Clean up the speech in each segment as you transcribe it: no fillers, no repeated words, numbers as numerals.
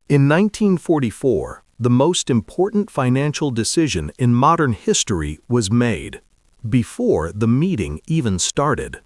In 1944, the most important financial decision in modern history was made. Before the meeting even started,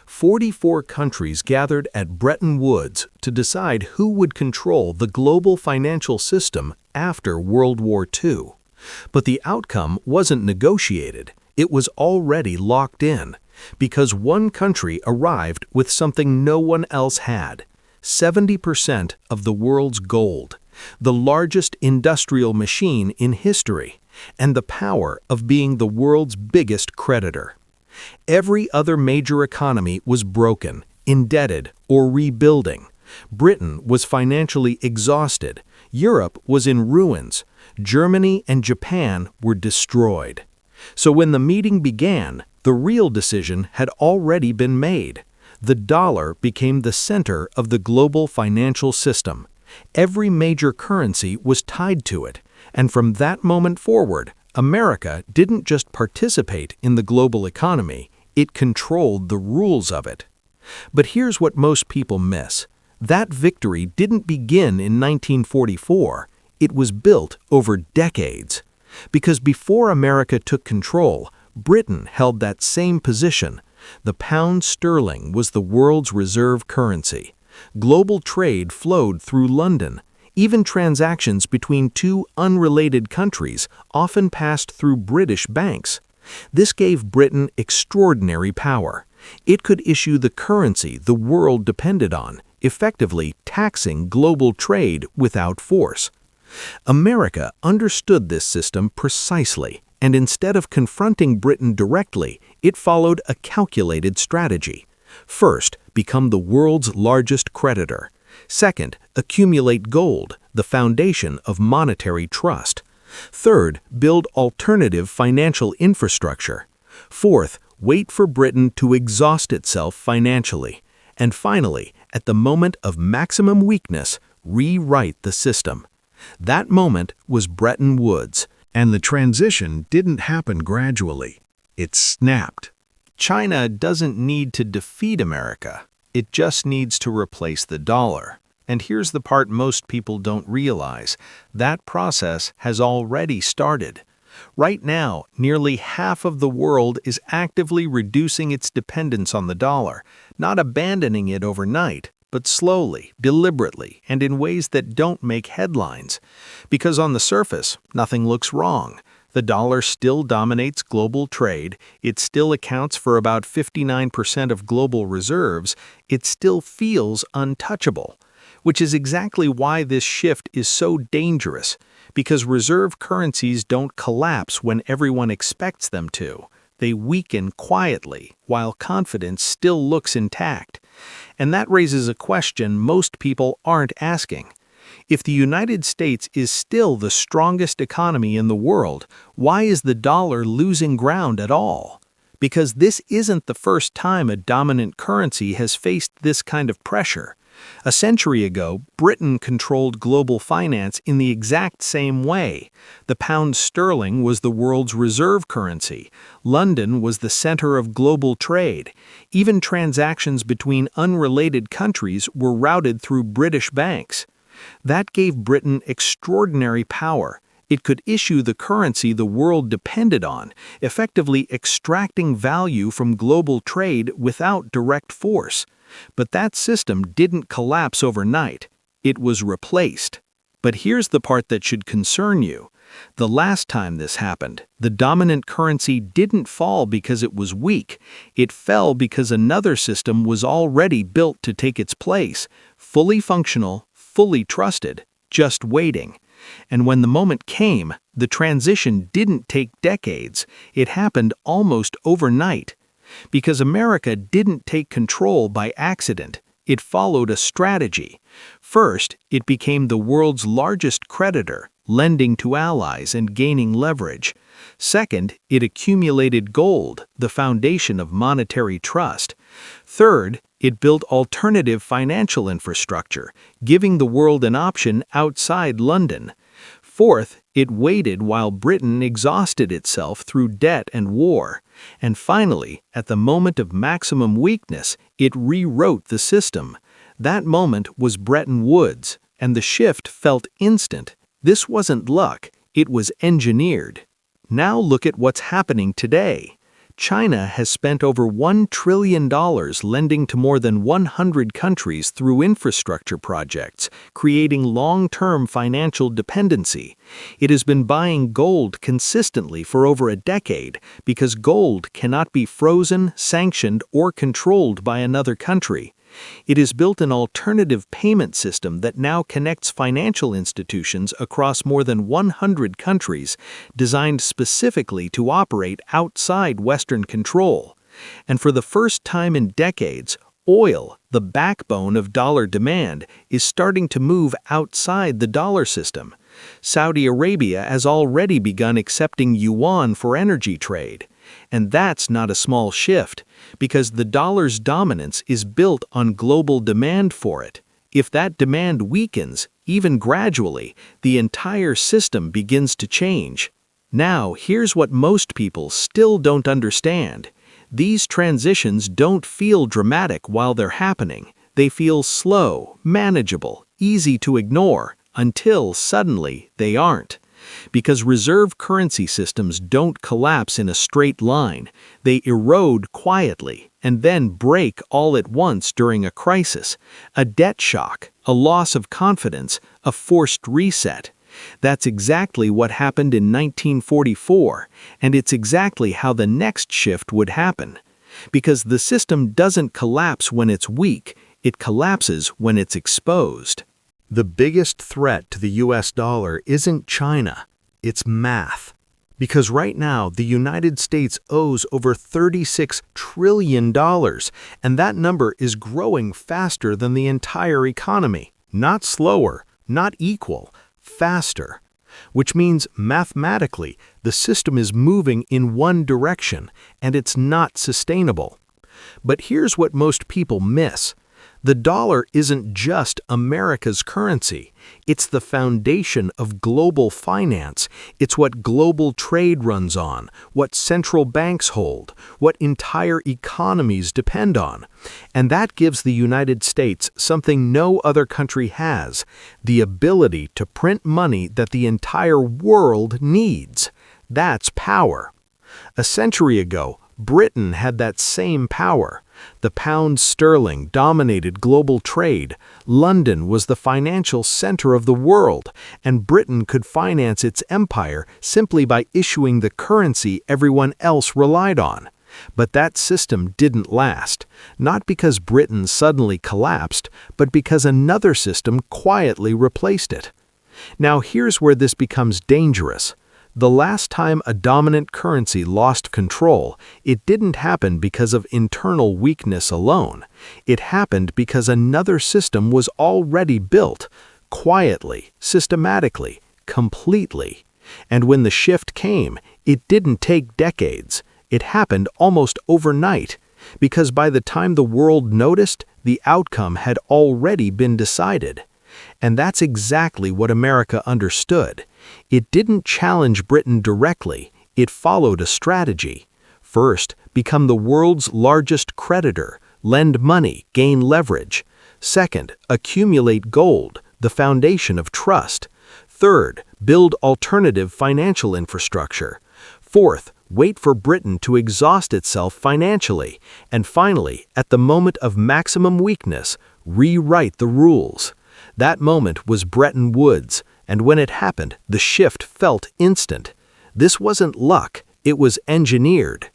44 countries gathered at Bretton Woods to decide who would control the global financial system after World War II. But the outcome wasn't negotiated, it was already locked in, because one country arrived with something no one else had: 70% of the world's gold, the largest industrial machine in history, and the power of being the world's biggest creditor. Every other major economy was broken, indebted, or rebuilding. Britain was financially exhausted. Europe was in ruins. Germany and Japan were destroyed. So when the meeting began, the real decision had already been made. The dollar became the center of the global financial system. Every major currency was tied to it, and from that moment forward, America didn't just participate in the global economy, it controlled the rules of it. But here's what most people miss. That victory didn't begin in 1944, it was built over decades. Because before America took control, Britain held that same position. The pound sterling was the world's reserve currency. Global trade flowed through London. Even transactions between two unrelated countries often passed through British banks. This gave Britain extraordinary power. It could issue the currency the world depended on, effectively taxing global trade without force. America understood this system precisely, and instead of confronting Britain directly, it followed a calculated strategy. First, become the world's largest creditor. Second, accumulate gold, the foundation of monetary trust. Third, build alternative financial infrastructure. Fourth, wait for Britain to exhaust itself financially. And finally, at the moment of maximum weakness, rewrite the system. That moment was Bretton Woods, and the transition didn't happen gradually. It snapped. China doesn't need to defeat America. It just needs to replace the dollar. And here's the part most people don't realize. That process has already started. Right now, nearly half of the world is actively reducing its dependence on the dollar, not abandoning it overnight, but slowly, deliberately, and in ways that don't make headlines. Because on the surface, nothing looks wrong. The dollar still dominates global trade, it still accounts for about 59% of global reserves, it still feels untouchable. Which is exactly why this shift is so dangerous, because reserve currencies don't collapse when everyone expects them to. They weaken quietly, while confidence still looks intact. And that raises a question most people aren't asking. If the United States is still the strongest economy in the world, why is the dollar losing ground at all? Because this isn't the first time a dominant currency has faced this kind of pressure. A century ago, Britain controlled global finance in the exact same way. The pound sterling was the world's reserve currency. London was the center of global trade. Even transactions between unrelated countries were routed through British banks. That gave Britain extraordinary power. It could issue the currency the world depended on, effectively extracting value from global trade without direct force. But that system didn't collapse overnight. It was replaced. But here's the part that should concern you. The last time this happened, the dominant currency didn't fall because it was weak. It fell because another system was already built to take its place, fully functional, fully trusted, just waiting. And when the moment came, the transition didn't take decades. It happened almost overnight. Because America didn't take control by accident, it followed a strategy. First, it became the world's largest creditor, lending to allies and gaining leverage. Second, it accumulated gold, the foundation of monetary trust. Third, it built alternative financial infrastructure, giving the world an option outside London. Fourth, it waited while Britain exhausted itself through debt and war. And finally, at the moment of maximum weakness, it rewrote the system. That moment was Bretton Woods, and the shift felt instant. This wasn't luck, it was engineered. Now look at what's happening today. China has spent over $1 trillion lending to more than 100 countries through infrastructure projects, creating long-term financial dependency. It has been buying gold consistently for over a decade because gold cannot be frozen, sanctioned, or controlled by another country. It has built an alternative payment system that now connects financial institutions across more than 100 countries, designed specifically to operate outside Western control. And for the first time in decades, oil, the backbone of dollar demand, is starting to move outside the dollar system. Saudi Arabia has already begun accepting yuan for energy trade. And that's not a small shift, because the dollar's dominance is built on global demand for it. If that demand weakens, even gradually, the entire system begins to change. Now, here's what most people still don't understand. These transitions don't feel dramatic while they're happening. They feel slow, manageable, easy to ignore, until suddenly they aren't. Because reserve currency systems don't collapse in a straight line, they erode quietly and then break all at once during a crisis, a debt shock, a loss of confidence, a forced reset. That's exactly what happened in 1944, and it's exactly how the next shift would happen. Because the system doesn't collapse when it's weak, it collapses when it's exposed. The biggest threat to the US dollar isn't China, it's math. Because right now, the United States owes over $36 trillion, and that number is growing faster than the entire economy. Not slower, not equal, faster. Which means, mathematically, the system is moving in one direction, and it's not sustainable. But here's what most people miss. The dollar isn't just America's currency. It's the foundation of global finance. It's what global trade runs on, what central banks hold, what entire economies depend on. And that gives the United States something no other country has, the ability to print money that the entire world needs. That's power. A century ago, Britain had that same power. The pound sterling dominated global trade, London was the financial center of the world, and Britain could finance its empire simply by issuing the currency everyone else relied on. But that system didn't last, not because Britain suddenly collapsed, but because another system quietly replaced it. Now here's where this becomes dangerous. The last time a dominant currency lost control, it didn't happen because of internal weakness alone. It happened because another system was already built, quietly, systematically, completely. And when the shift came, it didn't take decades. It happened almost overnight, because by the time the world noticed, the outcome had already been decided. And that's exactly what America understood. It didn't challenge Britain directly, it followed a strategy. First, become the world's largest creditor, lend money, gain leverage. Second, accumulate gold, the foundation of trust. Third, build alternative financial infrastructure. Fourth, wait for Britain to exhaust itself financially. And finally, at the moment of maximum weakness, rewrite the rules. That moment was Bretton Woods, and when it happened, the shift felt instant. This wasn't luck, it was engineered.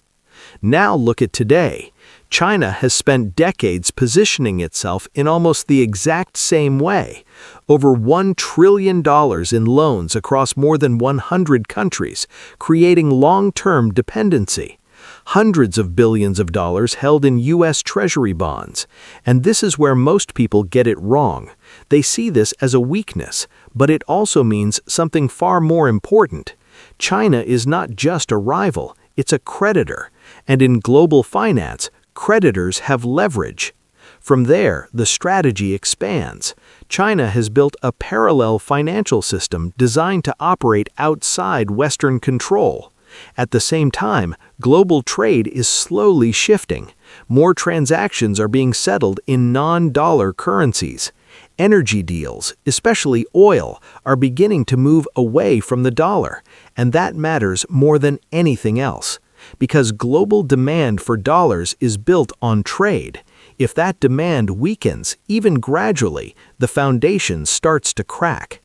Now look at today. China has spent decades positioning itself in almost the exact same way. Over $1 trillion in loans across more than 100 countries, creating long-term dependency. Hundreds of billions of dollars held in U.S. Treasury bonds. And this is where most people get it wrong. They see this as a weakness, but it also means something far more important. China is not just a rival, it's a creditor. And in global finance, creditors have leverage. From there, the strategy expands. China has built a parallel financial system designed to operate outside Western control. At the same time, global trade is slowly shifting. More transactions are being settled in non-dollar currencies. Energy deals, especially oil, are beginning to move away from the dollar, and that matters more than anything else, because global demand for dollars is built on trade. If that demand weakens, even gradually, the foundation starts to crack.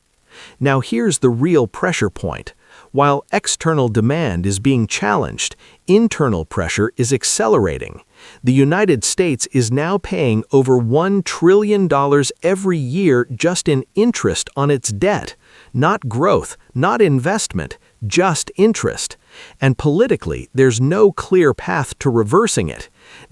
Now here's the real pressure point. While external demand is being challenged, internal pressure is accelerating. The United States is now paying over $1 trillion every year just in interest on its debt. Not growth, not investment, just interest. And politically, there's no clear path to reversing it.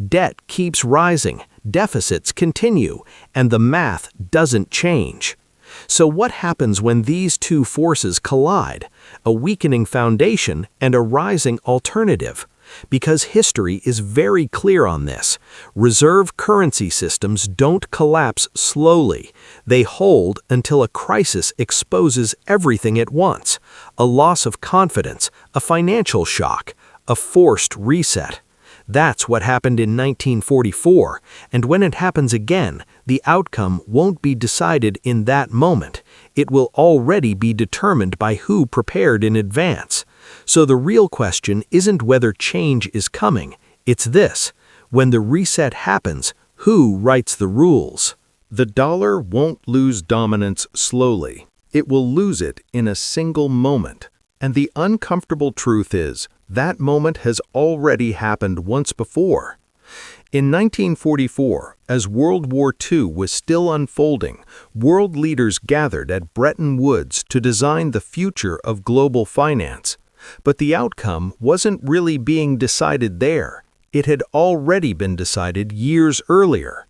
Debt keeps rising, deficits continue, and the math doesn't change. So what happens when these two forces collide? A weakening foundation and a rising alternative. Because history is very clear on this. Reserve currency systems don't collapse slowly. They hold until a crisis exposes everything at once. A loss of confidence, a financial shock, a forced reset. That's what happened in 1944, and when it happens again, the outcome won't be decided in that moment. It will already be determined by who prepared in advance. So the real question isn't whether change is coming, it's this: when the reset happens, who writes the rules? The dollar won't lose dominance slowly. It will lose it in a single moment. And the uncomfortable truth is, that moment has already happened once before. In 1944, as World War II was still unfolding, world leaders gathered at Bretton Woods to design the future of global finance. But the outcome wasn't really being decided there. It had already been decided years earlier.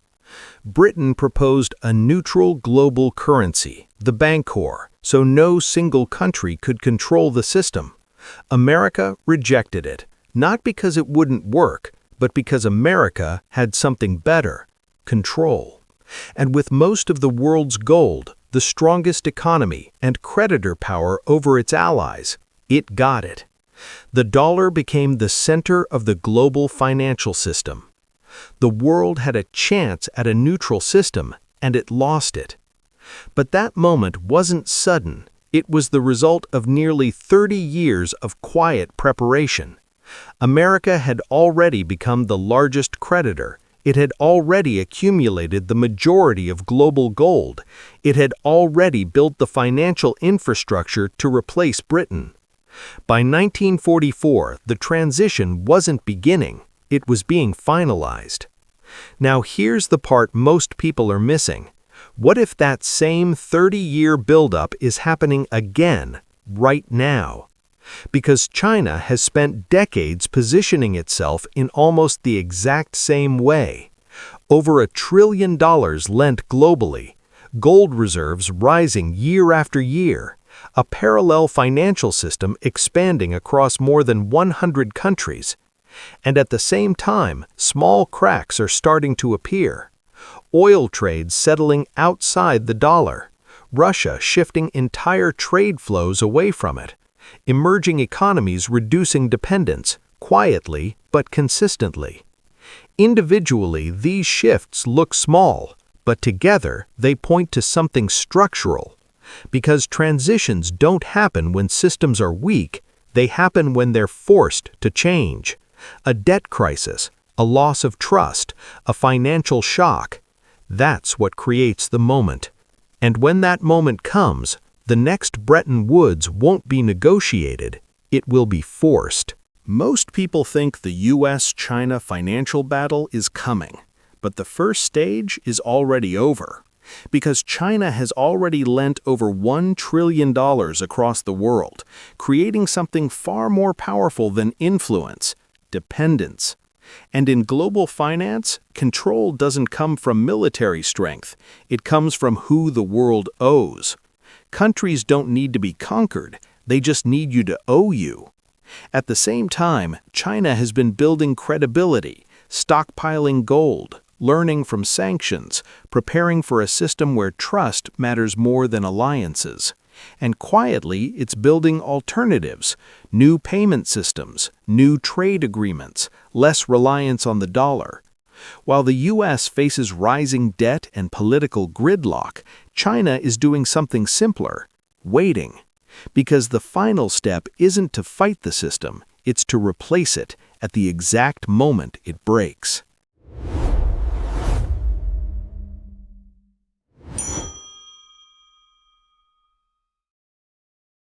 Britain proposed a neutral global currency, the Bancor, so no single country could control the system. America rejected it, not because it wouldn't work, but because America had something better: control. And with most of the world's gold, the strongest economy, and creditor power over its allies, it got it. The dollar became the center of the global financial system. The world had a chance at a neutral system, and it lost it. But that moment wasn't sudden. It was the result of nearly 30 years of quiet preparation. America had already become the largest creditor. It had already accumulated the majority of global gold. It had already built the financial infrastructure to replace Britain. By 1944, the transition wasn't beginning. It was being finalized. Now here's the part most people are missing. What if that same 30-year buildup is happening again, right now? Because China has spent decades positioning itself in almost the exact same way. Over $1 trillion lent globally, gold reserves rising year after year, a parallel financial system expanding across more than 100 countries. And at the same time, small cracks are starting to appear. Oil trades settling outside the dollar, Russia shifting entire trade flows away from it, emerging economies reducing dependence, quietly but consistently. Individually, these shifts look small, but together they point to something structural. Because transitions don't happen when systems are weak, they happen when they're forced to change. A debt crisis, a loss of trust, a financial shock. That's what creates the moment. And when that moment comes, the next Bretton Woods won't be negotiated, it will be forced. Most people think the US-China financial battle is coming, but the first stage is already over. Because China has already lent over $1 trillion across the world, creating something far more powerful than influence: dependence. And in global finance, control doesn't come from military strength. It comes from who the world owes. Countries don't need to be conquered. They just need you to owe you. At the same time, China has been building credibility, stockpiling gold, learning from sanctions, preparing for a system where trust matters more than alliances. And quietly, it's building alternatives, new payment systems, new trade agreements, less reliance on the dollar. While the U.S. faces rising debt and political gridlock, China is doing something simpler: waiting. Because the final step isn't to fight the system, it's to replace it at the exact moment it breaks.